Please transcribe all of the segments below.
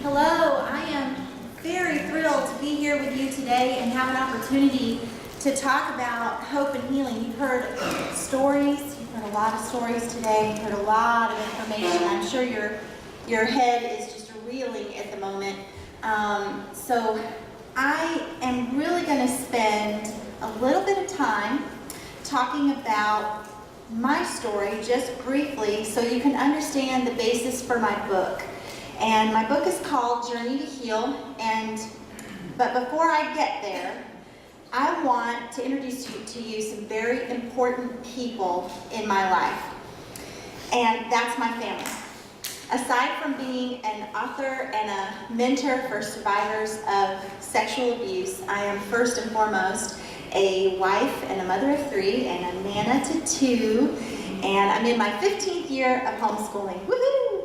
Hello, I am very thrilled to be here with you today and have an opportunity to talk about hope and healing. You've heard stories, you've heard a lot of stories today, you've heard a lot of information. I'm sure your head is just reeling at the moment. So I am really going to spend a little bit of time talking about my story just briefly so you can understand the basis for my book. And my book is called Journey to Heal, but before I get there, I want to introduce to you some very important people in my life, and that's my family. Aside from being an author and a mentor for survivors of sexual abuse, I am first and foremost a wife and a mother of 3 and a nana to 2, and I'm in my 15th year of homeschooling. Woohoo!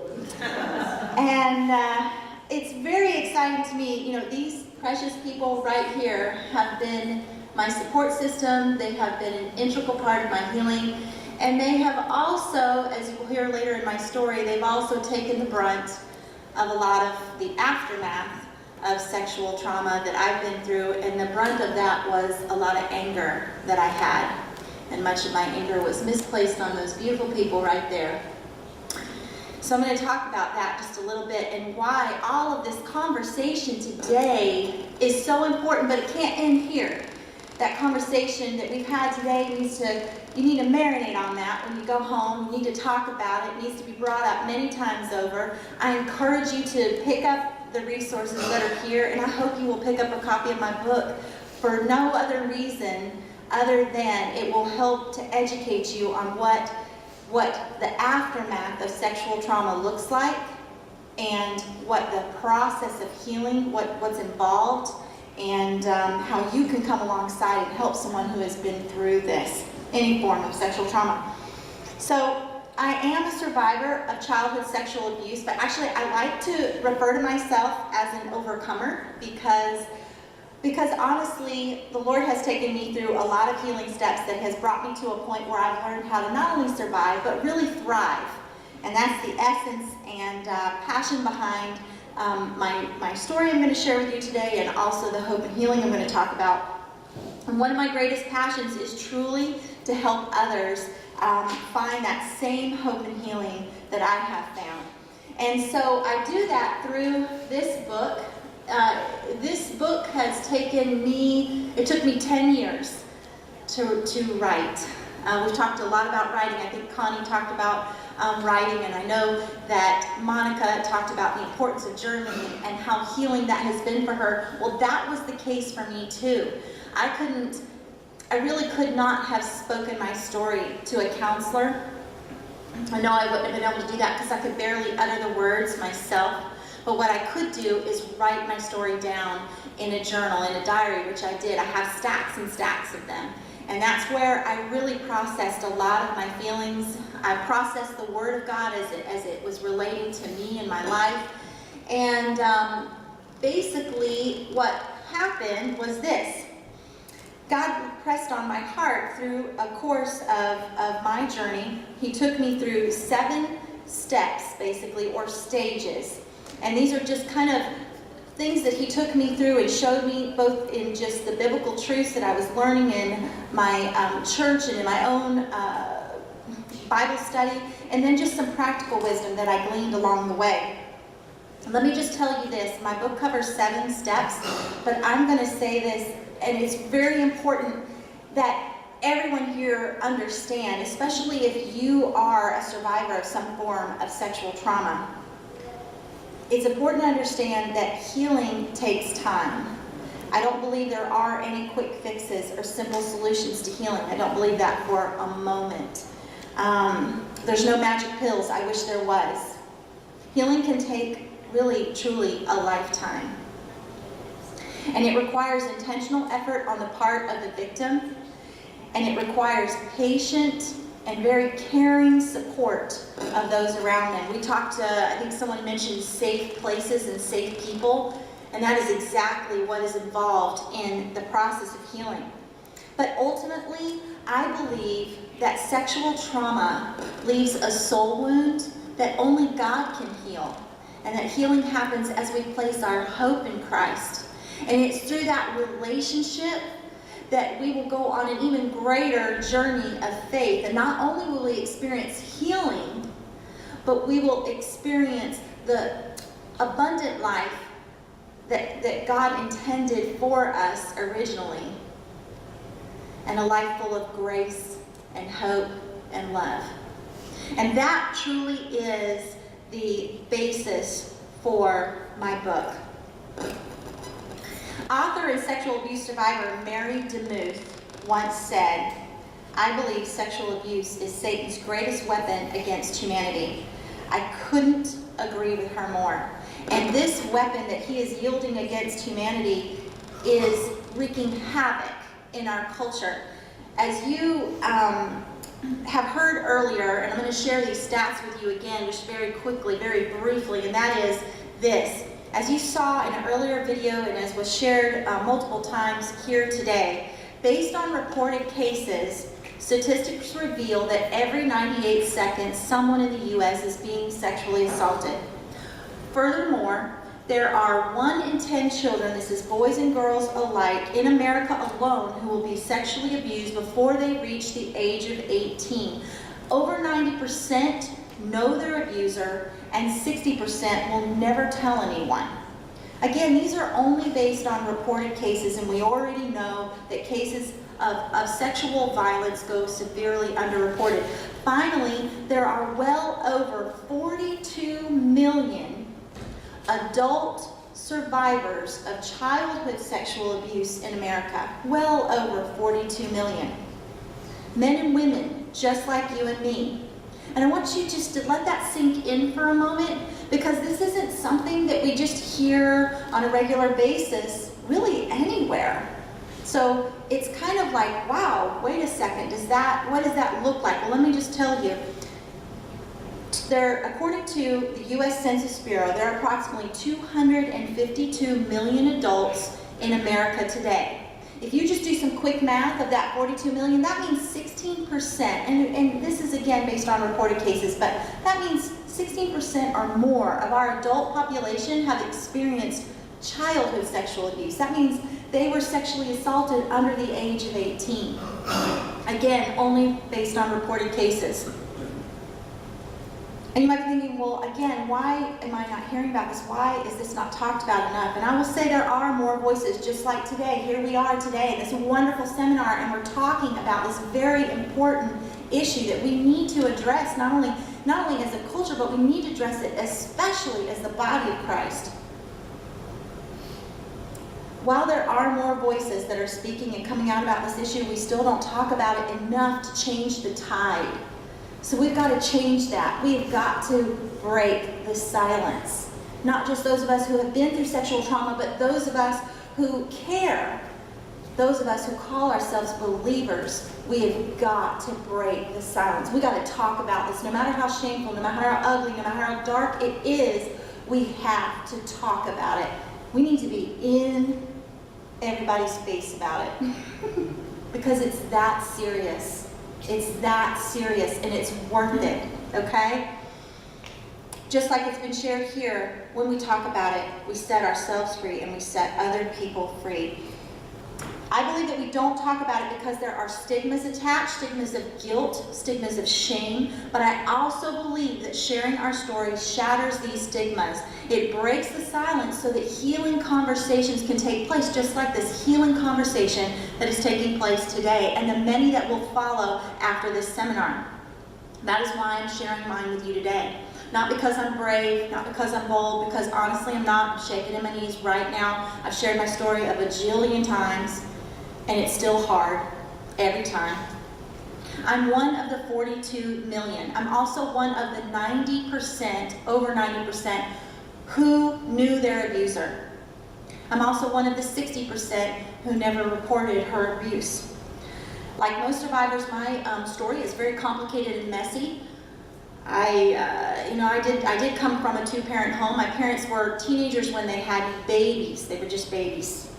And it's very exciting to me. You know, these precious people right here have been my support system. They have been an integral part of my healing. And they have also, as you will hear later in my story, they've also taken the brunt of a lot of the aftermath of sexual trauma that I've been through. And the brunt of that was a lot of anger that I had. And much of my anger was misplaced on those beautiful people right there. So I'm going to talk about that just a little bit and why all of this conversation today is so important, but it can't end here. That conversation that we've had today you need to marinate on that when you go home. You need to talk about it. It needs to be brought up many times over. I encourage you to pick up the resources that are here, and I hope you will pick up a copy of my book for no other reason other than it will help to educate you on what the aftermath of sexual trauma looks like and what the process of healing, what's involved, and how you can come alongside and help someone who has been through this, any form of sexual trauma. So I am a survivor of childhood sexual abuse, but actually I like to refer to myself as an overcomer because honestly, the Lord has taken me through a lot of healing steps that has brought me to a point where I've learned how to not only survive, but really thrive. And that's the essence and passion behind my story I'm going to share with you today, and also the hope and healing I'm going to talk about. And one of my greatest passions is truly to help others find that same hope and healing that I have found. And so I do that through this book. This book has taken me, it took me 10 years to write. We've talked a lot about writing. I think Connie talked about writing, and I know that Monica talked about the importance of journaling and how healing that has been for her. Well, that was the case for me too. I really could not have spoken my story to a counselor. I know I wouldn't have been able to do that because I could barely utter the words myself. But what I could do is write my story down in a journal, in a diary, which I did. I have stacks and stacks of them. And that's where I really processed a lot of my feelings. I processed the Word of God as it was relating to me in my life. And basically what happened was this. God pressed on my heart through a course of my journey. He took me through 7 steps, basically, or stages. And these are just kind of things that he took me through and showed me, both in just the biblical truths that I was learning in my church and in my own Bible study, and then just some practical wisdom that I gleaned along the way. Let me just tell you this. My book covers 7 steps, but I'm going to say this, and it's very important that everyone here understand, especially if you are a survivor of some form of sexual trauma. It's important to understand that healing takes time. I don't believe there are any quick fixes or simple solutions to healing. I don't believe that for a moment. There's no magic pills. I wish there was. Healing can take really, truly a lifetime. And it requires intentional effort on the part of the victim, and it requires patient and very caring support of those around them. We talked, I think someone mentioned safe places and safe people, and that is exactly what is involved in the process of healing. But ultimately, I believe that sexual trauma leaves a soul wound that only God can heal. and that healing happens as we place our hope in Christ. And it's through that relationship that we will go on an even greater journey of faith. And not only will we experience healing, but we will experience the abundant life that God intended for us originally. And a life full of grace and hope and love. And that truly is the basis for my book. Author and sexual abuse survivor Mary DeMuth once said, "I believe sexual abuse is Satan's greatest weapon against humanity." I couldn't agree with her more. And this weapon that he is wielding against humanity is wreaking havoc in our culture. As you have heard earlier, and I'm going to share these stats with you again just very quickly, very briefly, and that is this. As you saw in an earlier video and as was shared multiple times here today, based on reported cases, statistics reveal that every 98 seconds someone in the U.S. is being sexually assaulted. Furthermore, there are 1 in 10 children, this is boys and girls alike, in America alone who will be sexually abused before they reach the age of 18. Over 90% know their abuser, and 60% will never tell anyone. Again, these are only based on reported cases, and we already know that cases of sexual violence go severely underreported. Finally, there are well over 42 million adult survivors of childhood sexual abuse in America. Well over 42 million. Men and women, just like you and me. And I want you just to let that sink in for a moment, because this isn't something that we just hear on a regular basis, really anywhere. So it's kind of like, wow, wait a second, what does that look like? Well, let me just tell you. According to the U.S. Census Bureau, there are approximately 252 million adults in America today. If you just do some quick math of that 42 million, that means 16%, and this is again based on reported cases, but that means 16% or more of our adult population have experienced childhood sexual abuse. That means they were sexually assaulted under the age of 18. Again, only based on reported cases. And you might be thinking, well, again, why am I not hearing about this? Why is this not talked about enough? And I will say there are more voices, just like today. Here we are today in this wonderful seminar, and we're talking about this very important issue that we need to address, not only as a culture, but we need to address it especially as the body of Christ. While there are more voices that are speaking and coming out about this issue, we still don't talk about it enough to change the tide. So we've got to change that. We've got to break the silence. Not just those of us who have been through sexual trauma, but those of us who care. Those of us who call ourselves believers. We have got to break the silence. We've got to talk about this. No matter how shameful, no matter how ugly, no matter how dark it is, we have to talk about it. We need to be in everybody's face about it. Because it's that serious. It's that serious, and it's worth it, okay? Just like it's been shared here, when we talk about it, we set ourselves free and we set other people free. I believe that we don't talk about it because there are stigmas attached, stigmas of guilt, stigmas of shame, but I also believe that sharing our story shatters these stigmas. It breaks the silence so that healing conversations can take place, just like this healing conversation that is taking place today, and the many that will follow after this seminar. That is why I'm sharing mine with you today. Not because I'm brave, not because I'm bold, because honestly I'm not. I'm shaking in my knees right now. I've shared my story a bajillion times, and it's still hard every time. I'm one of the 42 million. I'm also one of the 90%, over 90%, who knew their abuser. I'm also one of the 60% who never reported her abuse. Like most survivors, my story is very complicated and messy. I did come from a two-parent home. My parents were teenagers when they had babies. They were just babies.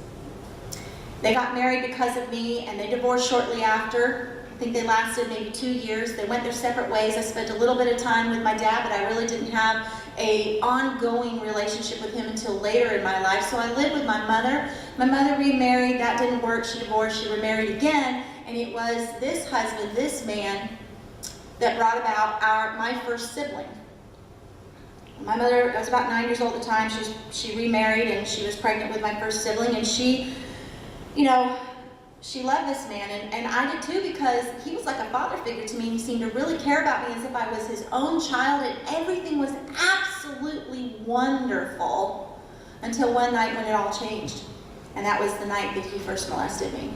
They got married because of me, and they divorced shortly after. I think they lasted maybe 2 years. They went their separate ways. I spent a little bit of time with my dad, but I really didn't have a ongoing relationship with him until later in my life. So I lived with my mother. My mother remarried. That didn't work. She divorced. She remarried again. And it was this husband, this man, that brought about my first sibling. My mother, I was about 9 years old at the time. She remarried, and she was pregnant with my first sibling. And she, she loved this man, and I did too, because he was like a father figure to me. He seemed to really care about me as if I was his own child, and everything was absolutely wonderful until one night when it all changed. And that was the night that he first molested me.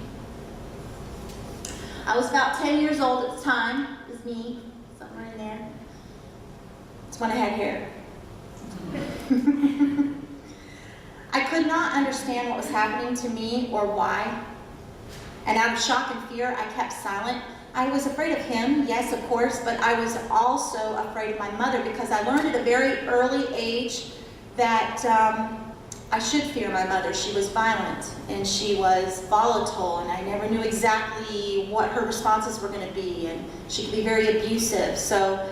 I was about 10 years old at the time. It was me, somewhere in there. It's when I had hair. I could not understand what was happening to me or why. And out of shock and fear, I kept silent. I was afraid of him, yes, of course, but I was also afraid of my mother, because I learned at a very early age that I should fear my mother. She was violent and she was volatile, and I never knew exactly what her responses were going to be, and she could be very abusive. So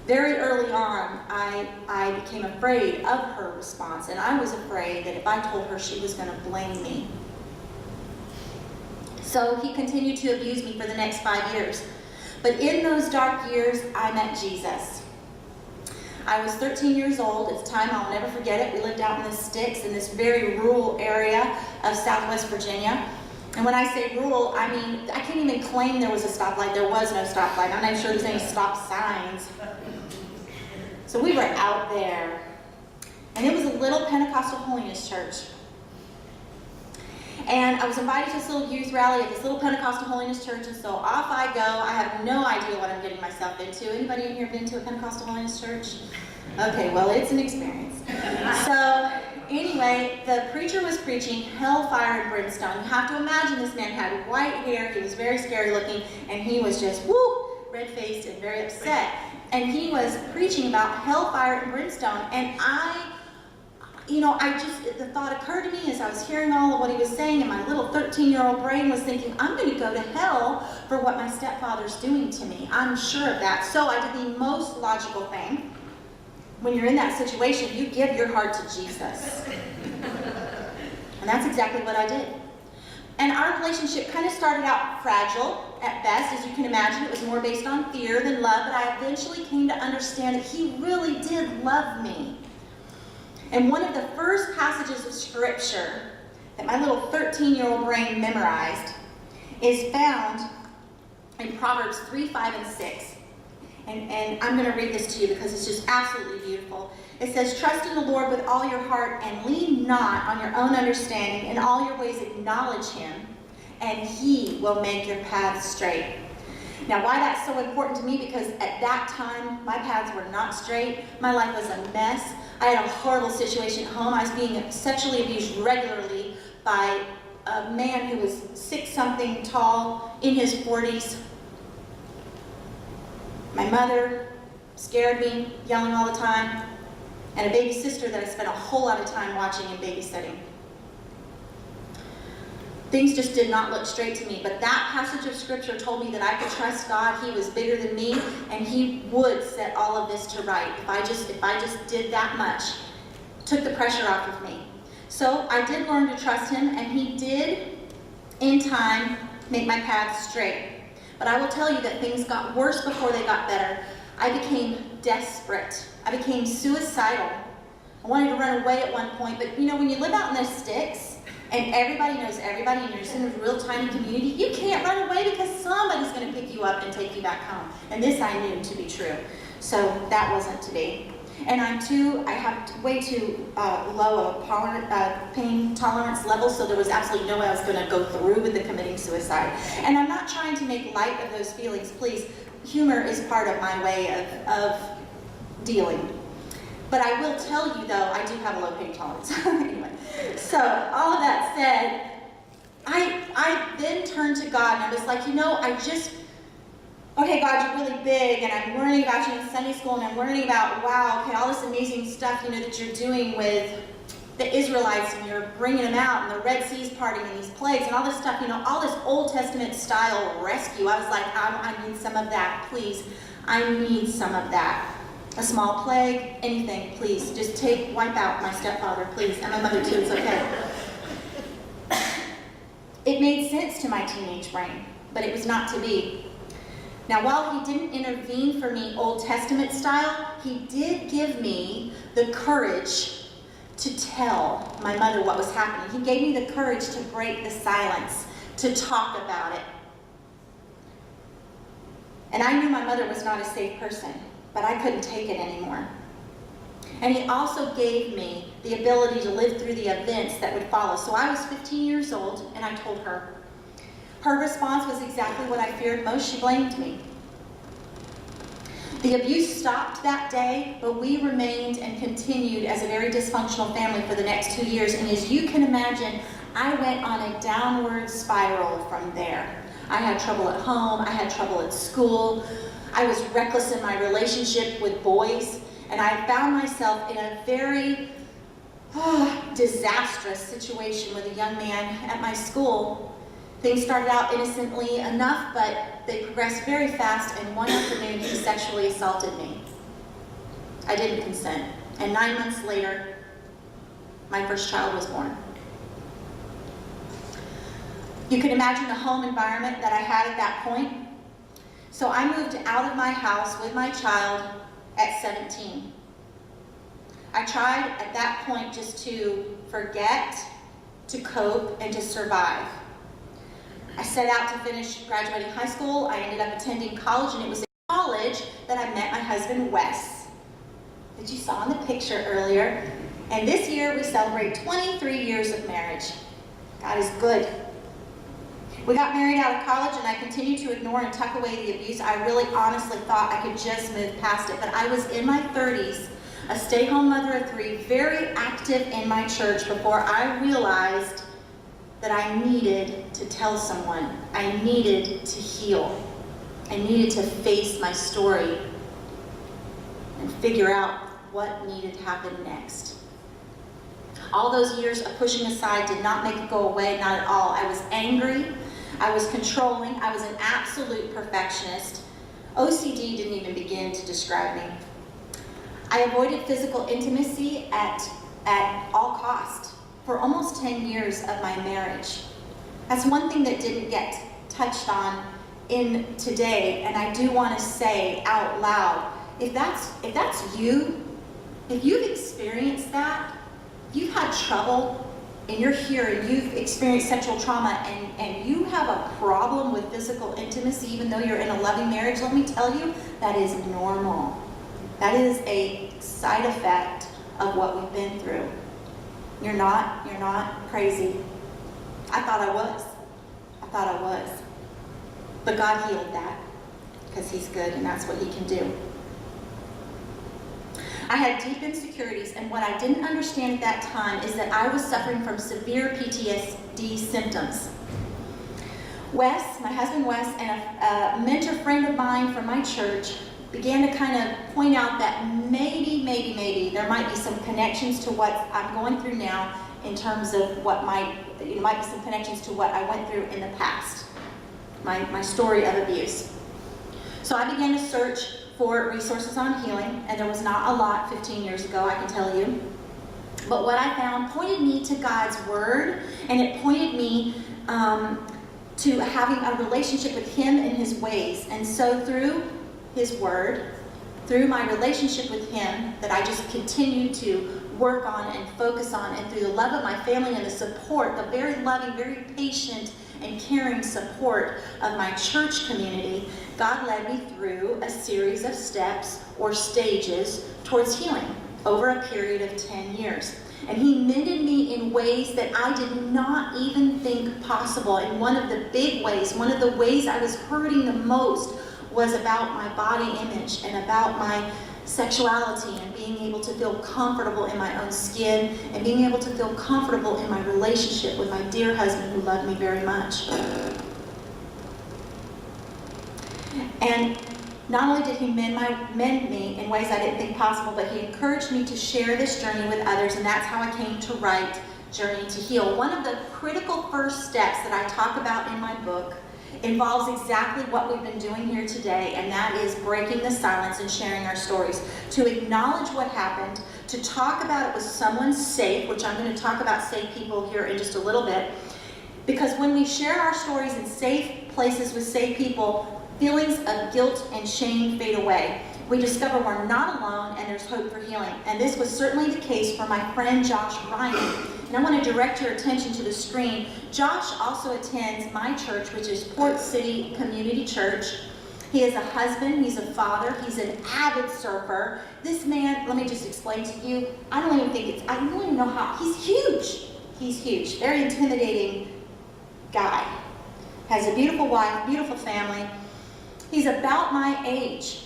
very early on, I became afraid of her response, and I was afraid that if I told her, she was going to blame me. So he continued to abuse me for the next 5 years. But in those dark years, I met Jesus. I was 13 years old at the time. I'll never forget it. We lived out in the sticks in this very rural area of Southwest Virginia. And when I say rural, I mean, I can't even claim there was a stoplight. There was no stoplight. I'm not even sure there's any stop signs. So we were out there. And it was a little Pentecostal holiness church. And I was invited to this little youth rally at this little Pentecostal holiness church, and so off I go. I have no idea what I'm getting myself into. Anybody in here been to a Pentecostal holiness church? Okay, well, it's an experience. So anyway, the preacher was preaching hellfire and brimstone. You have to imagine this man had white hair. He was very scary looking, and he was just, red-faced and very upset. And he was preaching about hellfire and brimstone, and the thought occurred to me as I was hearing all of what he was saying, and my little 13-year-old brain was thinking, I'm going to go to hell for what my stepfather's doing to me. I'm sure of that. So I did the most logical thing. When you're in that situation, you give your heart to Jesus. And that's exactly what I did. And our relationship kind of started out fragile at best. As you can imagine, it was more based on fear than love, but I eventually came to understand that he really did love me. And one of the first passages of Scripture that my little 13-year-old brain memorized is found in Proverbs 3, 5, and 6. And I'm going to read this to you because it's just absolutely beautiful. It says, "Trust in the Lord with all your heart and lean not on your own understanding. In all your ways acknowledge him, and he will make your paths straight." Now, why that's so important to me, because at that time, my paths were not straight. My life was a mess. I had a horrible situation at home. I was being sexually abused regularly by a man who was 6-something tall, in his 40s. My mother scared me, yelling all the time, and a baby sister that I spent a whole lot of time watching and babysitting. Things just did not look straight to me, but that passage of Scripture told me that I could trust God. He was bigger than me, and he would set all of this to right if I just did that much, took the pressure off of me. So I did learn to trust him, and he did, in time, make my path straight. But I will tell you that things got worse before they got better. I became desperate. I became suicidal. I wanted to run away at one point, but when you live out in the sticks, and everybody knows everybody, and you're just in a real tiny community, you can't run away because somebody's going to pick you up and take you back home. And this I knew to be true. So that wasn't to be. And I have way too low a pain tolerance level, so there was absolutely no way I was going to go through with the committing suicide. And I'm not trying to make light of those feelings, please. Humor is part of my way of dealing. But I will tell you, though, I do have a low pain tolerance. Anyway, so all of that said, I then turned to God, and I was like, okay, God, you're really big, and I'm learning about you in Sunday school, and I'm learning about, wow, okay, all this amazing stuff, that you're doing with the Israelites, and you're bringing them out, and the Red Sea's parting, and these plagues, and all this stuff, all this Old Testament style rescue. I was like, I need some of that, please. I need some of that. A small plague, anything, please. Just wipe out my stepfather, please. And my mother too, it's okay. It made sense to my teenage brain, but it was not to be. Now, while he didn't intervene for me Old Testament style, he did give me the courage to tell my mother what was happening. He gave me the courage to break the silence, to talk about it. And I knew my mother was not a safe person, but I couldn't take it anymore. And he also gave me the ability to live through the events that would follow. So I was 15 years old, and I told her. Her response was exactly what I feared most. She blamed me. The abuse stopped that day, but we remained and continued as a very dysfunctional family for the next 2 years. And as you can imagine, I went on a downward spiral from there. I had trouble at home. I had trouble at school. I was reckless in my relationship with boys. And I found myself in a very disastrous situation with a young man at my school. Things started out innocently enough, but they progressed very fast, and one afternoon he sexually assaulted me. I didn't consent. And 9 months later, my first child was born. You can imagine the home environment that I had at that point. So I moved out of my house with my child at 17. I tried at that point just to forget, to cope, and to survive. I set out to finish graduating high school. I ended up attending college, and it was in college that I met my husband, Wes, that you saw in the picture earlier. And this year we celebrate 23 years of marriage. God is good. We got married out of college, and I continued to ignore and tuck away the abuse. I really honestly thought I could just move past it, but I was in my 30s, a stay-home mother of 3, very active in my church before I realized that I needed to tell someone. I needed to heal. I needed to face my story and figure out what needed to happen next. All those years of pushing aside did not make it go away, not at all. I was angry. I was controlling. I was an absolute perfectionist. OCD didn't even begin to describe me. I avoided physical intimacy at all cost for almost 10 years of my marriage. That's one thing that didn't get touched on in today, and I do want to say out loud, if that's you, if you've experienced that, if you've had trouble and you're here and you've experienced sexual trauma and you have a problem with physical intimacy even though you're in a loving marriage, let me tell you, that is normal. That is a side effect of what we've been through. You're not crazy. I thought I was. But God healed that because He's good and that's what He can do. I had deep insecurities, and what I didn't understand at that time is that I was suffering from severe PTSD symptoms. Wes, my husband Wes, and a mentor friend of mine from my church began to kind of point out that maybe there might be some connections to what I'm going through now in terms of what might be some connections to what I went through in the past, my story of abuse. So I began to search for resources on healing, and there was not a lot 15 years ago, I can tell you. But what I found pointed me to God's Word, and it pointed me to having a relationship with Him and His ways. And so through His Word, through my relationship with Him that I just continued to work on and focus on, and through the love of my family and the support, the very loving, very patient and caring support of my church community, God led me through a series of steps or stages towards healing over a period of 10 years. And He mended me in ways that I did not even think possible. And one of the big ways, one of the ways I was hurting the most was about my body image and about my sexuality and being able to feel comfortable in my own skin and being able to feel comfortable in my relationship with my dear husband who loved me very much. And not only did He mend me in ways I didn't think possible, but He encouraged me to share this journey with others, and that's how I came to write Journey to Heal. One of the critical first steps that I talk about in my book involves exactly what we've been doing here today, and that is breaking the silence and sharing our stories. To acknowledge what happened, to talk about it with someone safe, which I'm going to talk about safe people here in just a little bit, because when we share our stories in safe places with safe people, feelings of guilt and shame fade away. We discover we're not alone and there's hope for healing. And this was certainly the case for my friend Josh Ryan. And I want to direct your attention to the screen. Josh also attends my church, which is Port City Community Church. He is a husband, he's a father, he's an avid surfer. This man, let me just explain to you, I don't even know how, he's huge. He's huge, very intimidating guy. Has a beautiful wife, beautiful family. He's about my age.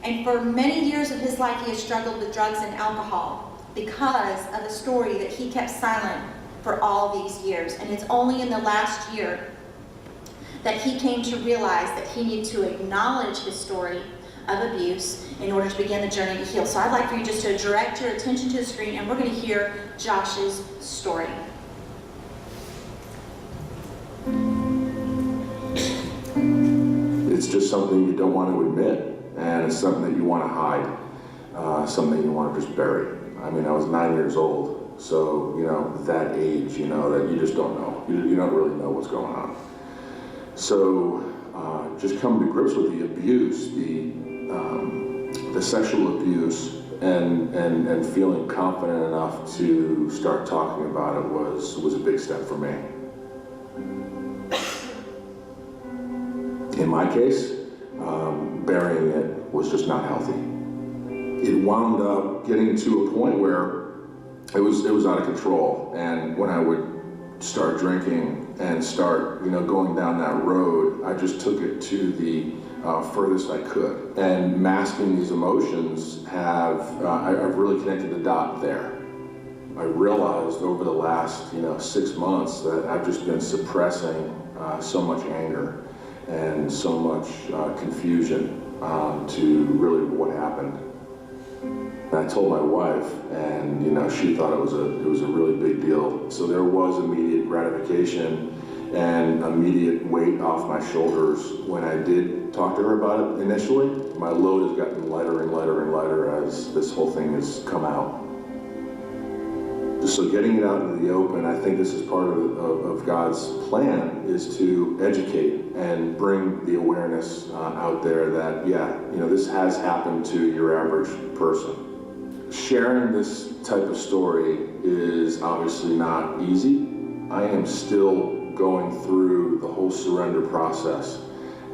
And for many years of his life, he has struggled with drugs and alcohol because of a story that he kept silent for all these years. And it's only in the last year that he came to realize that he needed to acknowledge his story of abuse in order to begin the journey to heal. So I'd like for you just to direct your attention to the screen, and we're going to hear Josh's story. It's just something you don't want to admit. And it's something that you want to hide, something that you want to just bury. I mean, I was 9 years old, so, that age, that you just don't know. You don't really know what's going on. So, just coming to grips with the abuse, the sexual abuse, and feeling confident enough to start talking about it was a big step for me. In my case, burying it was just not healthy. It wound up getting to a point where it was out of control. And when I would start drinking and start, going down that road, I just took it to the furthest I could. And masking these emotions I've really connected the dot there. I realized over the last, 6 months that I've just been suppressing so much anger and so much confusion to really what happened. And I told my wife, and she thought it was a really big deal. So there was immediate gratification and immediate weight off my shoulders when I did talk to her about it initially. My load has gotten lighter and lighter and lighter as this whole thing has come out. So getting it out into the open, I think this is part of God's plan, is to educate and bring the awareness out there that, this has happened to your average person. Sharing this type of story is obviously not easy. I am still going through the whole surrender process,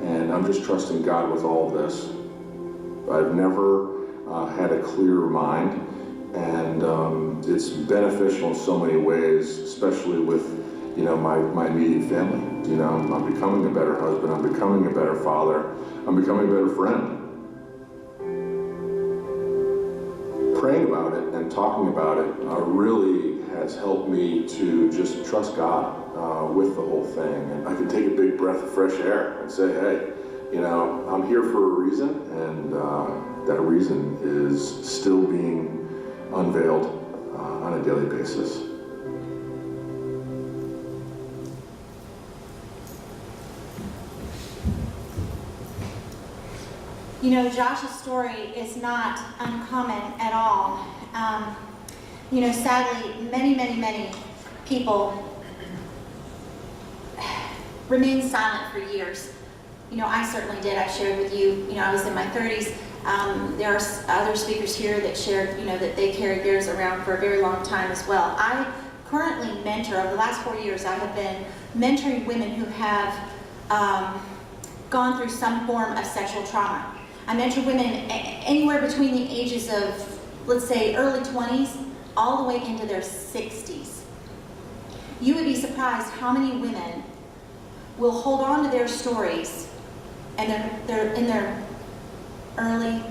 and I'm just trusting God with all of this. I've never had a clearer mind. And it's beneficial in so many ways, especially with, my immediate family. I'm becoming a better husband, I'm becoming a better father, I'm becoming a better friend. Praying about it and talking about it really has helped me to just trust God with the whole thing. And I can take a big breath of fresh air and say, hey, I'm here for a reason, and that reason is still being unveiled on a daily basis. Josh's story is not uncommon at all. Sadly, many people remain silent for years. I certainly did. I shared with you, I was in my 30s. There are other speakers here that shared, that they carried theirs around for a very long time as well. I currently mentor, over the last 4 years, I have been mentoring women who have gone through some form of sexual trauma. I mentor women anywhere between the ages of, let's say, early 20s, all the way into their 60s. You would be surprised how many women will hold on to their stories, and they're in their early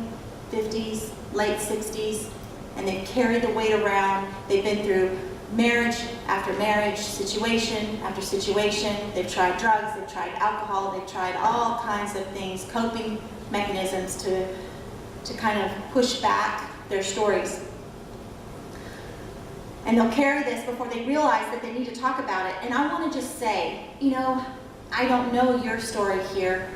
50s, late 60s, and they've carried the weight around. They've been through marriage after marriage, situation after situation. They've tried drugs, they've tried alcohol, they've tried all kinds of things, coping mechanisms to kind of push back their stories. And they'll carry this before they realize that they need to talk about it. And I want to just say, I don't know your story here.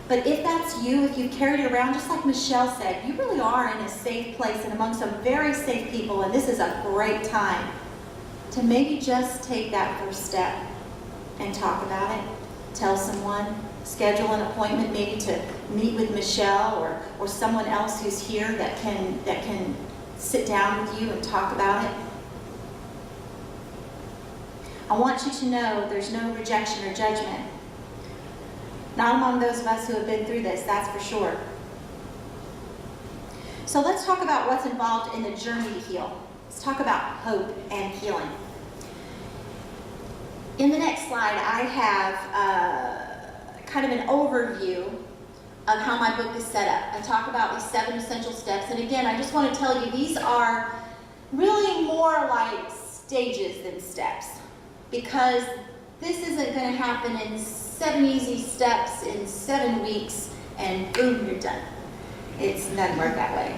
But if that's you, if you've carried it around, just like Michelle said, you really are in a safe place and among some very safe people, and this is a great time to maybe just take that first step and talk about it. Tell someone, schedule an appointment maybe to meet with Michelle or someone else who's here that can sit down with you and talk about it. I want you to know there's no rejection or judgment. Not among those of us who have been through this, that's for sure. So let's talk about what's involved in the journey to heal. Let's talk about hope and healing. In the next slide, I have kind of an overview of how my book is set up. I talk about these 7 essential steps. And again, I just want to tell you, these are really more like stages than steps, because this isn't going to happen in 7 easy steps in 7 weeks and boom, you're done. It doesn't work that way.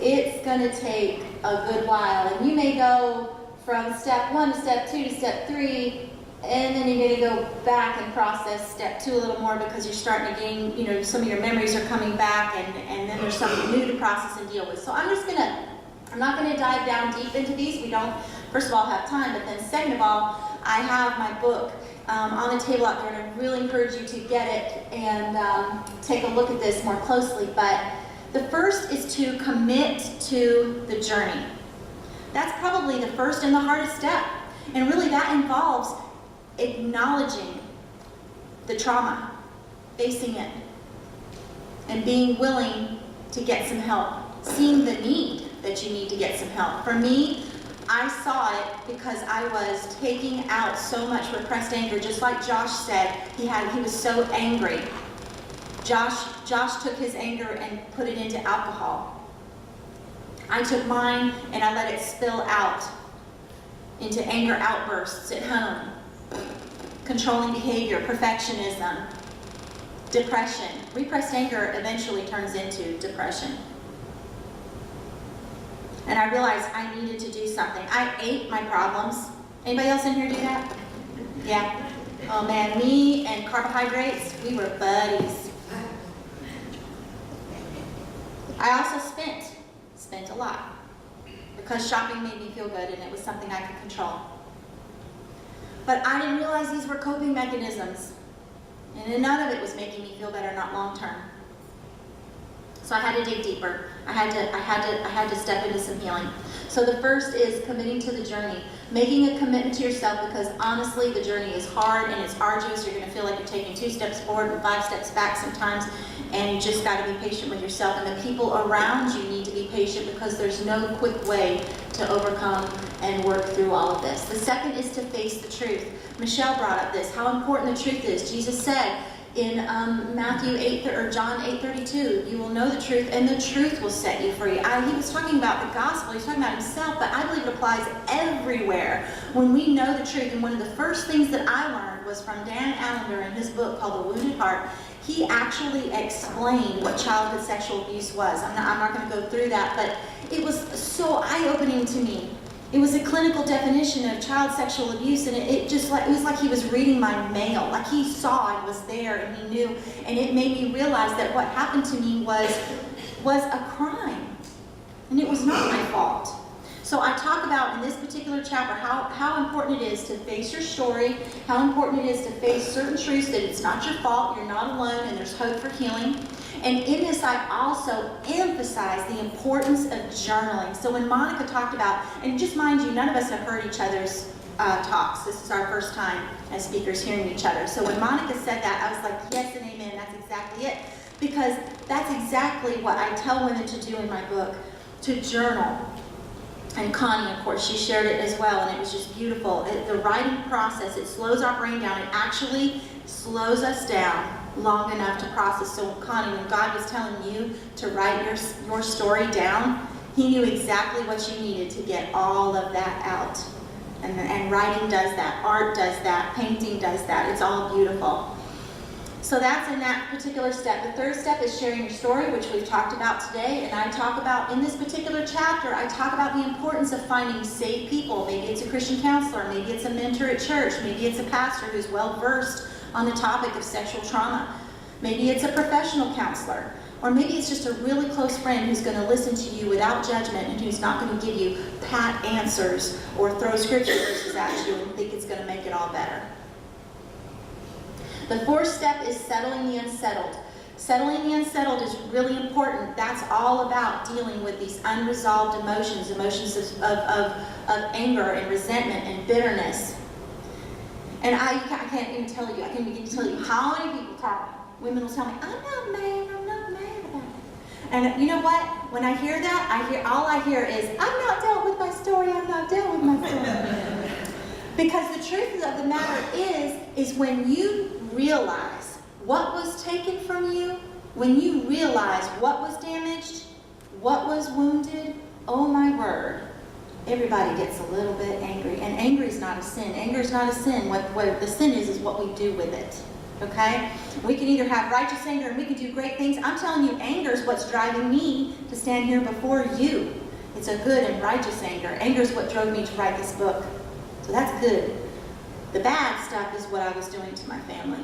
It's going to take a good while, and you may go from step 1 to step 2 to step 3, and then you're going to go back and process step 2 a little more because you're starting to gain, some of your memories are coming back, and then there's something new to process and deal with. So I'm not going to dive down deep into these. We don't, first of all, have time, but then second of all, I have my book on the table out there, and I really encourage you to get it and take a look at this more closely. But the first is to commit to the journey. That's probably the first and the hardest step. And really that involves acknowledging the trauma, facing it, and being willing to get some help, seeing the need that you need to get some help. For me, I saw it because I was taking out so much repressed anger, just like Josh said. He was so angry. Josh took his anger and put it into alcohol. I took mine and I let it spill out into anger outbursts at home, controlling behavior, perfectionism, depression. Repressed anger eventually turns into depression. And I realized I needed to do something. I ate my problems. Anybody else in here do that? Yeah. Oh man, me and carbohydrates, we were buddies. I also spent a lot because shopping made me feel good and it was something I could control. But I didn't realize these were coping mechanisms. And none of it was making me feel better, not long term. So I had to dig deeper. I had to step into some healing. So the first is committing to the journey. Making a commitment to yourself, because honestly the journey is hard and it's arduous. You're going to feel like you're taking 2 steps forward and 5 steps back sometimes, and you just got to be patient with yourself. And the people around you need to be patient, because there's no quick way to overcome and work through all of this. The second is to face the truth. Michelle brought up this, how important the truth is. Jesus said in John 8:32, you will know the truth and the truth will set you free. He was talking about the gospel, he was talking about himself, but I believe it applies everywhere when we know the truth. And one of the first things that I learned was from Dan Allender in his book called The Wounded Heart. He actually explained what childhood sexual abuse was. I'm not going to go through that, but it was so eye-opening to me. It was a clinical definition of child sexual abuse, and it was like he was reading my mail. Like he saw and was there and he knew, and it made me realize that what happened to me was a crime, and it was not my fault. So I talk about in this particular chapter how important it is to face your story, how important it is to face certain truths, that it's not your fault, you're not alone, and there's hope for healing. And in this, I also emphasize the importance of journaling. So when Monica talked about, and just mind you, none of us have heard each other's talks. This is our first time as speakers hearing each other. So when Monica said that, I was like, yes and amen, that's exactly it. Because that's exactly what I tell women to do in my book, to journal. And Connie, of course, she shared it as well, and it was just beautiful. The writing process, it slows our brain down. It actually slows us down long enough to process. So Connie, when God was telling you to write your story down, he knew exactly what you needed to get all of that out. And writing does that, art does that, painting does that. It's all beautiful. So that's in that particular step. The third step is sharing your story, which we've talked about today. And I talk about, in this particular chapter, I talk about the importance of finding safe people. Maybe it's a Christian counselor, maybe it's a mentor at church, maybe it's a pastor who's well-versed on the topic of sexual trauma. Maybe it's a professional counselor, or maybe it's just a really close friend who's going to listen to you without judgment and who's not going to give you pat answers or throw scripture verses at you and think it's going to make it all better. The fourth step is settling the unsettled. Settling the unsettled is really important. That's all about dealing with these unresolved emotions, of anger and resentment and bitterness. And I can't even tell you, I can't begin to tell you how many people tell me, women will tell me, I'm not mad about it. And you know what? When I hear that, all I hear is, I'm not dealt with my story, I'm not dealt with my story. Because the truth of the matter is when you realize what was taken from you, when you realize what was damaged, what was wounded, oh my word, everybody gets a little bit angry. And angry is not a sin. Anger is not a sin. What the sin is what we do with it. Okay? We can either have righteous anger and we can do great things. I'm telling you, anger is what's driving me to stand here before you. It's a good and righteous anger. Anger is what drove me to write this book. So that's good. The bad stuff is what I was doing to my family.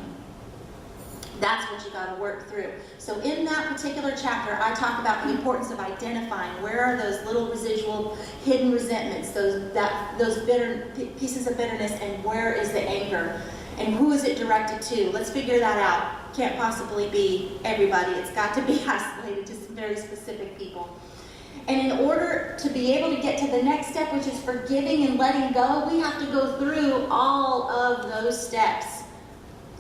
That's what you got to work through. So in that particular chapter, I talk about the importance of identifying where are those little residual hidden resentments, those bitter pieces of bitterness, and where is the anger, and who is it directed to? Let's figure that out. Can't possibly be everybody. It's got to be isolated to some very specific people. And in order to be able to get to the next step, which is forgiving and letting go, we have to go through all of those steps.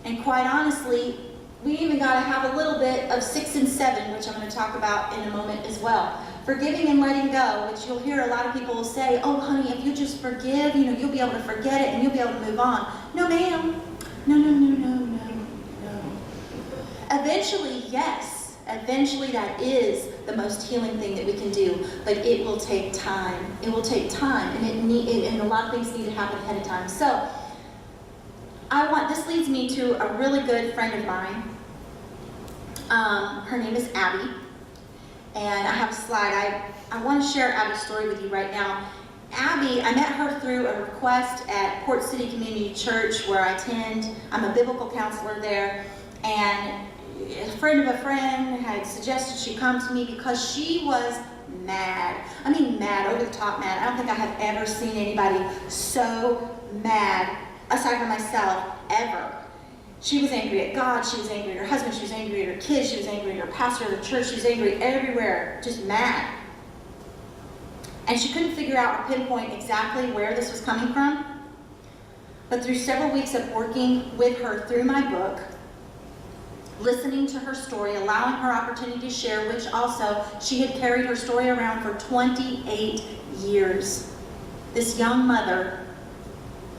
And quite honestly, we even got to have a little bit of 6 and 7, which I'm going to talk about in a moment as well. Forgiving and letting go, which you'll hear a lot of people say, oh honey, if you just forgive, you'll be able to forget it and you'll be able to move on. No ma'am. No. Eventually, yes. Eventually that is the most healing thing that we can do, but it will take time. It will take time, and a lot of things need to happen ahead of time. So, this leads me to a really good friend of mine. Her name is Abby, and I have a slide. I want to share Abby's story with you right now. Abby, I met her through a request at Port City Community Church where I attend. I'm a biblical counselor there, and a friend of a friend had suggested she come to me because she was mad. I mean mad, over the top mad. I don't think I have ever seen anybody so mad, aside from myself, ever. She was angry at God, she was angry at her husband, she was angry at her kids, she was angry at her pastor of the church, she was angry everywhere, just mad. And she couldn't figure out or pinpoint exactly where this was coming from. But through several weeks of working with her through my book, listening to her story, allowing her opportunity to share, which also she had carried her story around for 28 years. This young mother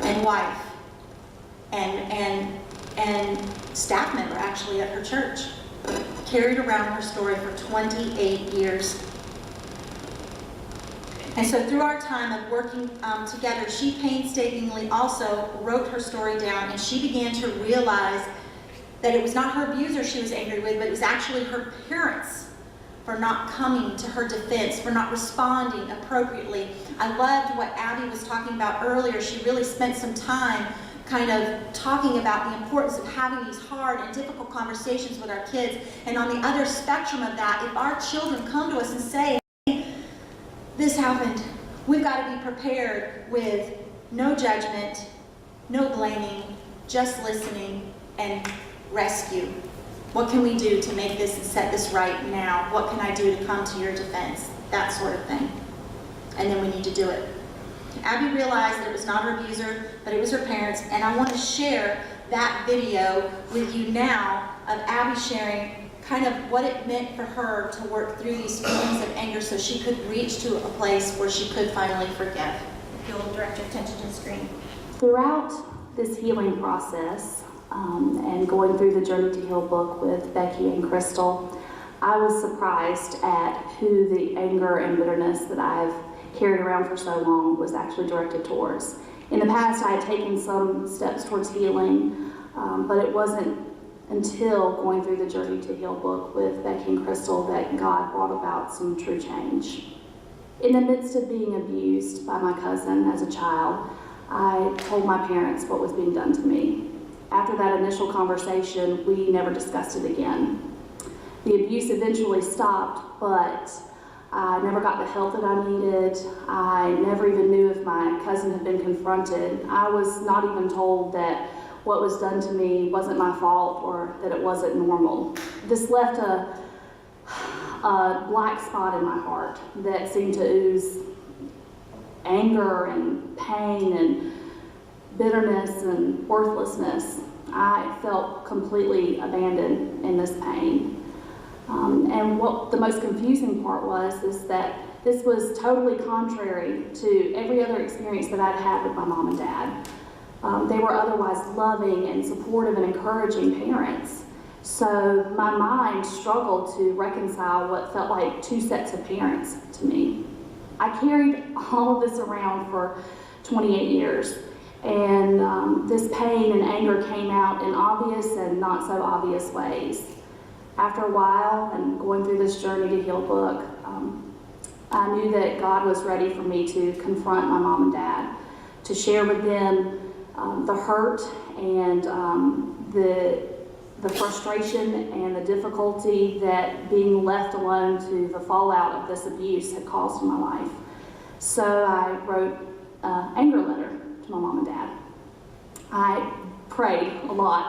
and wife and staff member actually at her church carried around her story for 28 years. And so through our time of working together, she painstakingly also wrote her story down, and she began to realize that it was not her abuser she was angry with, but it was actually her parents for not coming to her defense, for not responding appropriately. I loved what Abby was talking about earlier. She really spent some time kind of talking about the importance of having these hard and difficult conversations with our kids. And on the other spectrum of that, if our children come to us and say, this happened, we've got to be prepared with no judgment, no blaming, just listening and rescue. What can we do to make this and set this right now? What can I do to come to your defense? That sort of thing. And then we need to do it. Abby realized that it was not her abuser, but it was her parents, and I want to share that video with you now of Abby sharing kind of what it meant for her to work through these feelings of anger so she could reach to a place where she could finally forgive. If you'll direct your attention to the screen. Throughout this healing process and going through the Journey to Heal book with Becky and Crystal, I was surprised at who the anger and bitterness that I've carried around for so long was actually directed towards. In the past, I had taken some steps towards healing, but it wasn't until going through the Journey to Heal book with Becky and Crystal that God brought about some true change. In the midst of being abused by my cousin as a child, I told my parents what was being done to me. After that initial conversation, we never discussed it again. The abuse eventually stopped, but I never got the help that I needed. I never even knew if my cousin had been confronted. I was not even told that what was done to me wasn't my fault or that it wasn't normal. This left a black spot in my heart that seemed to ooze anger and pain and bitterness and worthlessness. I felt completely abandoned in this pain. And what the most confusing part was is that this was totally contrary to every other experience that I'd had with my mom and dad. They were otherwise loving and supportive and encouraging parents. So my mind struggled to reconcile what felt like two sets of parents to me. I carried all of this around for 28 years. And this pain and anger came out in obvious and not so obvious ways. After a while, and going through this Journey to Heal book, I knew that God was ready for me to confront my mom and dad, to share with them the hurt and the frustration and the difficulty that being left alone to the fallout of this abuse had caused in my life. So I wrote an anger letter to my mom and dad. I prayed a lot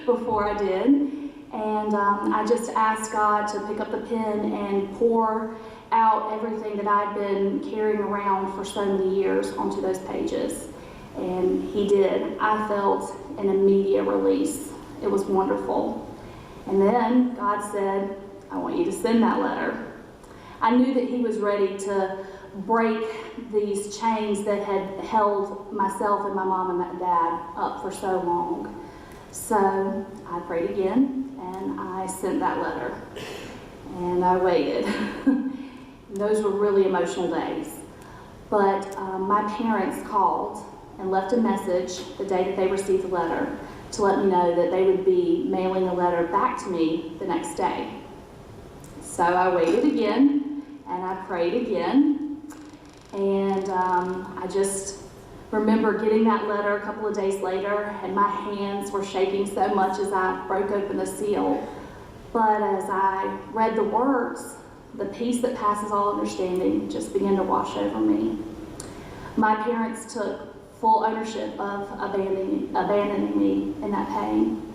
before I did. And I just asked God to pick up the pen and pour out everything that I'd been carrying around for so many years onto those pages. And He did. I felt an immediate release. It was wonderful. And then God said, I want you to send that letter. I knew that He was ready to break these chains that had held myself and my mom and my dad up for so long. So I prayed again, and I sent that letter. And I waited. Those were really emotional days. But my parents called and left a message the day that they received the letter to let me know that they would be mailing the letter back to me the next day. So I waited again, and I prayed again. And I just remember getting that letter a couple of days later, and my hands were shaking so much as I broke open the seal. But as I read the words, the peace that passes all understanding just began to wash over me. My parents took full ownership of abandoning me in that pain.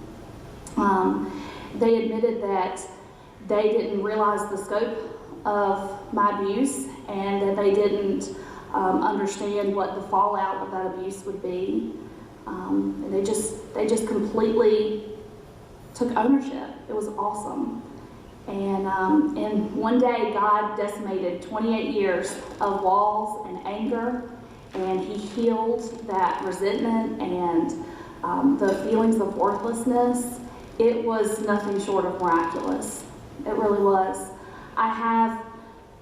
They admitted that they didn't realize the scope of my abuse and that they didn't understand what the fallout of that abuse would be. And they just completely took ownership. It was awesome. And in one day, God decimated 28 years of walls and anger, and He healed that resentment and the feelings of worthlessness. It was nothing short of miraculous. It really was. I have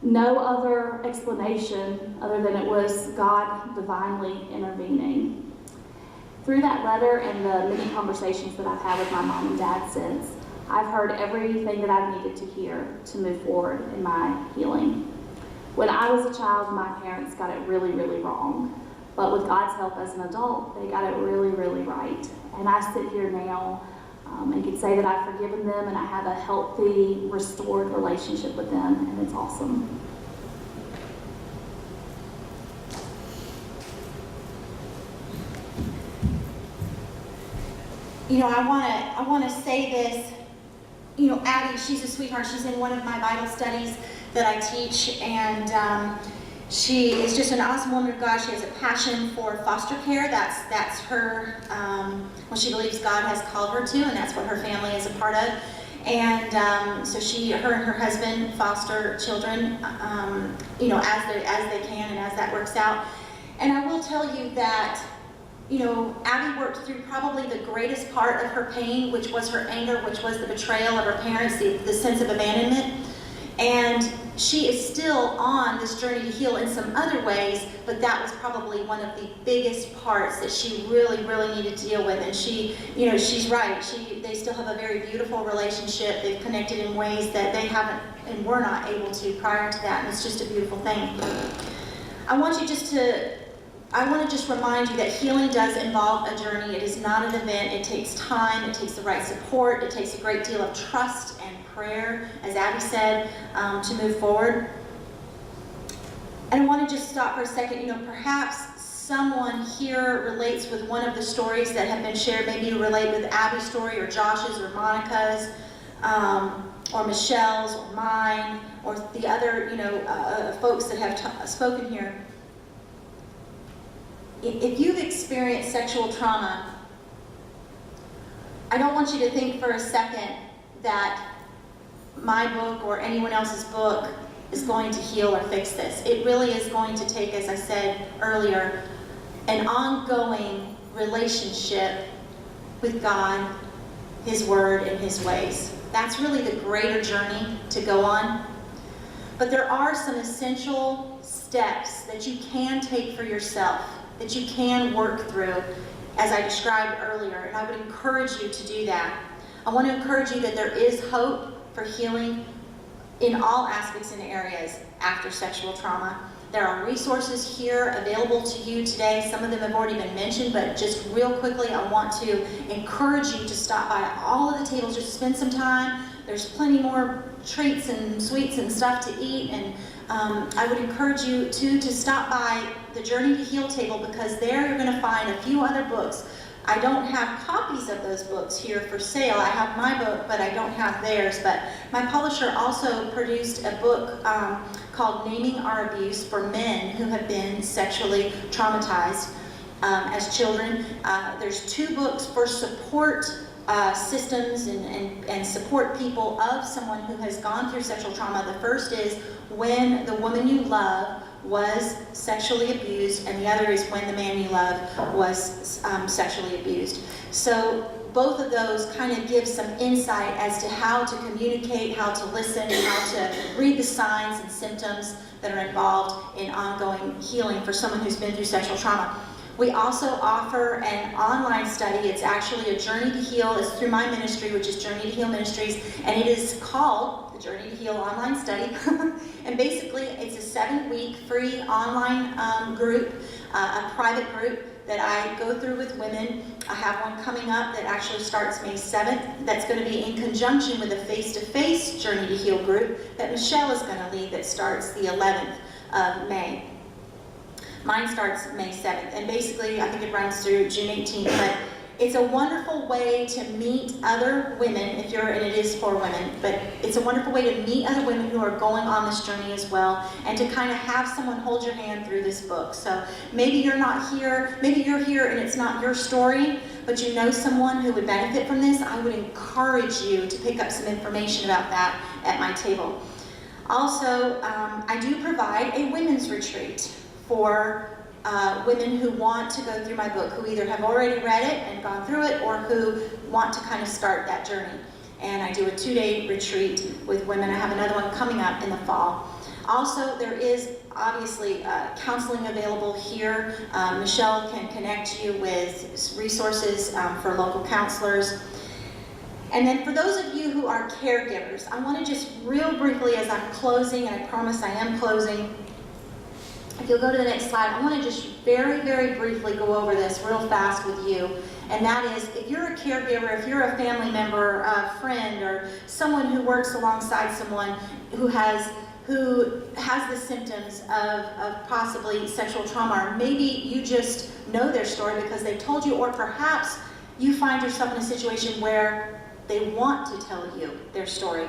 no other explanation other than it was God divinely intervening. Through that letter and the many conversations that I've had with my mom and dad since, I've heard everything that I've needed to hear to move forward in my healing. When I was a child, my parents got it really, really wrong. But with God's help as an adult, they got it really, really right. And I sit here now and can say that I've forgiven them and I have a healthy, restored relationship with them, and it's awesome. You know, I want to say this. You know, Abby, she's a sweetheart. She's in one of my Bible studies that I teach, and she is just an awesome woman of God. She has a passion for foster care. That's her, what she believes God has called her to, and that's what her family is a part of. And so her and her husband foster children, you know, as they can and as that works out. And I will tell you that, you know, Abby worked through probably the greatest part of her pain, which was her anger, which was the betrayal of her parents, the sense of abandonment. And she is still on this journey to heal in some other ways, but that was probably one of the biggest parts that she really, really needed to deal with. And she, you know, she's right. They still have a very beautiful relationship. They've connected in ways that they haven't and were not able to prior to that, and it's just a beautiful thing. I want you just to I want to just remind you that healing does involve a journey. It is not an event. It takes time. It takes the right support. It takes a great deal of trust and prayer, as Abby said, to move forward. And I want to just stop for a second. Perhaps someone here relates with one of the stories that have been shared. Maybe you relate with Abby's story, or Josh's, or Monica's, or Michelle's, or mine, or the other, folks that have spoken here. If you've experienced sexual trauma, I don't want you to think for a second that my book or anyone else's book is going to heal or fix this. It really is going to take, as I said earlier, an ongoing relationship with God, His Word, and His ways. That's really the greater journey to go on. But there are some essential steps that you can take for yourself, that you can work through, as I described earlier, and I would encourage you to do that. I want to encourage you that there is hope for healing in all aspects and areas after sexual trauma. There are resources here available to you today. Some of them have already been mentioned, but just real quickly, I want to encourage you to stop by all of the tables, just spend some time. There's plenty more treats and sweets and stuff to eat, and I would encourage you to stop by the Journey to Heal table, because there you're going to find a few other books. I don't have copies of those books here for sale. I have my book, but I don't have theirs. But my publisher also produced a book called Naming Our Abuse for men who have been sexually traumatized as children. There's 2 books for support systems and support people of someone who has gone through sexual trauma. The first is When the Woman You Love Was Sexually Abused, and the other is When the Man You Love Was Sexually Abused. So both of those kind of give some insight as to how to communicate, how to listen, how to read the signs and symptoms that are involved in ongoing healing for someone who's been through sexual trauma. We also offer an online study. It's actually a Journey to Heal. It's through my ministry, which is Journey to Heal Ministries, and it is called the Journey to Heal Online Study. And basically, it's a 7-week free online group, a private group that I go through with women. I have one coming up that actually starts May 7th. That's going to be in conjunction with a face-to-face Journey to Heal group that Michelle is going to lead, that starts the 11th of May. Mine starts May 7th, and basically I think it runs through June 18th, but it's a wonderful way to meet other women, and it is for women, but it's a wonderful way to meet other women who are going on this journey as well, and to kind of have someone hold your hand through this book. So maybe you're not here, maybe you're here and it's not your story, but you know someone who would benefit from this. I would encourage you to pick up some information about that at my table. Also, I do provide a women's retreat for women who want to go through my book, who either have already read it and gone through it, or who want to kind of start that journey. And I do a 2-day retreat with women. I have another one coming up in the fall. Also, there is obviously counseling available here. Michelle can connect you with resources for local counselors. And then for those of you who are caregivers, I want to just real briefly, as I'm closing, and I promise I am closing, if you'll go to the next slide, I want to just very, very briefly go over this real fast with you. And that is, if you're a caregiver, if you're a family member, a friend, or someone who works alongside someone who has the symptoms of possibly sexual trauma, or maybe you just know their story because they told you, or perhaps you find yourself in a situation where they want to tell you their story.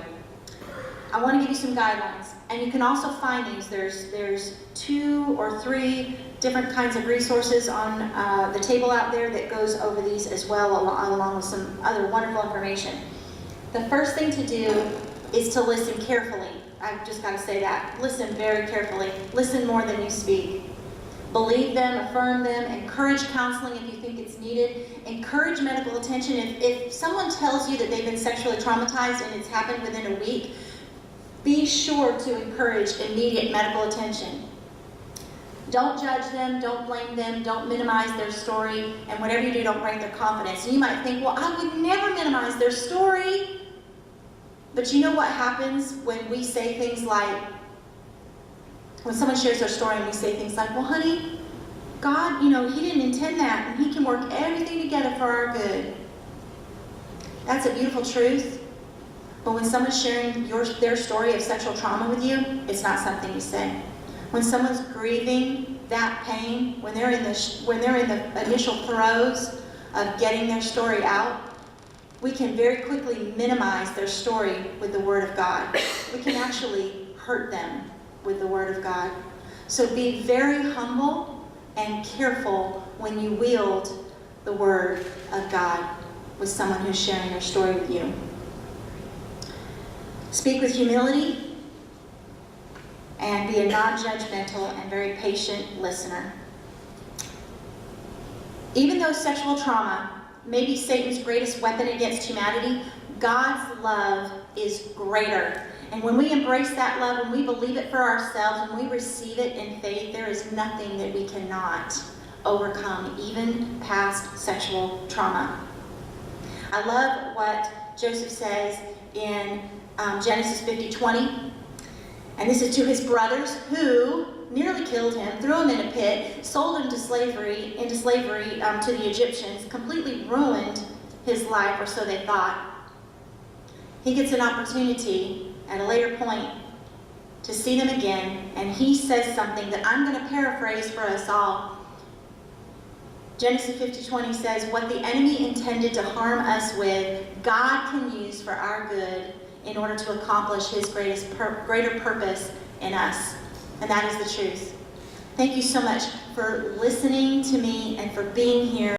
I want to give you some guidelines, and you can also find these. There's 2 or 3 different kinds of resources on the table out there that goes over these as well, along with some other wonderful information. The first thing to do is to listen carefully. I've just got to say that. Listen very carefully. Listen more than you speak. Believe them, affirm them, encourage counseling if you think it's needed, encourage medical attention. If someone tells you that they've been sexually traumatized and it's happened within a week, be sure to encourage immediate medical attention. Don't judge them, don't blame them, don't minimize their story, and whatever you do, don't break their confidence. And you might think, well, I would never minimize their story. But you know what happens when we say things like, when someone shares their story and we say things like, well, honey, God, He didn't intend that, and He can work everything together for our good. That's a beautiful truth. But when someone's sharing their story of sexual trauma with you, it's not something you say. When someone's grieving that pain, when they're in the initial throes of getting their story out, we can very quickly minimize their story with the Word of God. We can actually hurt them with the Word of God. So be very humble and careful when you wield the Word of God with someone who's sharing their story with you. Speak with humility and be a non-judgmental and very patient listener. Even though sexual trauma may be Satan's greatest weapon against humanity, God's love is greater. And when we embrace that love, when we believe it for ourselves, when we receive it in faith, there is nothing that we cannot overcome, even past sexual trauma. I love what Joseph says in Genesis 50:20. And this is to his brothers who nearly killed him, threw him in a pit, sold him into slavery to the Egyptians, completely ruined his life, or so they thought. He gets an opportunity at a later point to see them again, and he says something that I'm going to paraphrase for us all. Genesis 50:20 says, "What the enemy intended to harm us with, God can use for our good in order to accomplish His greater purpose in us." And that is the truth. Thank you so much for listening to me and for being here.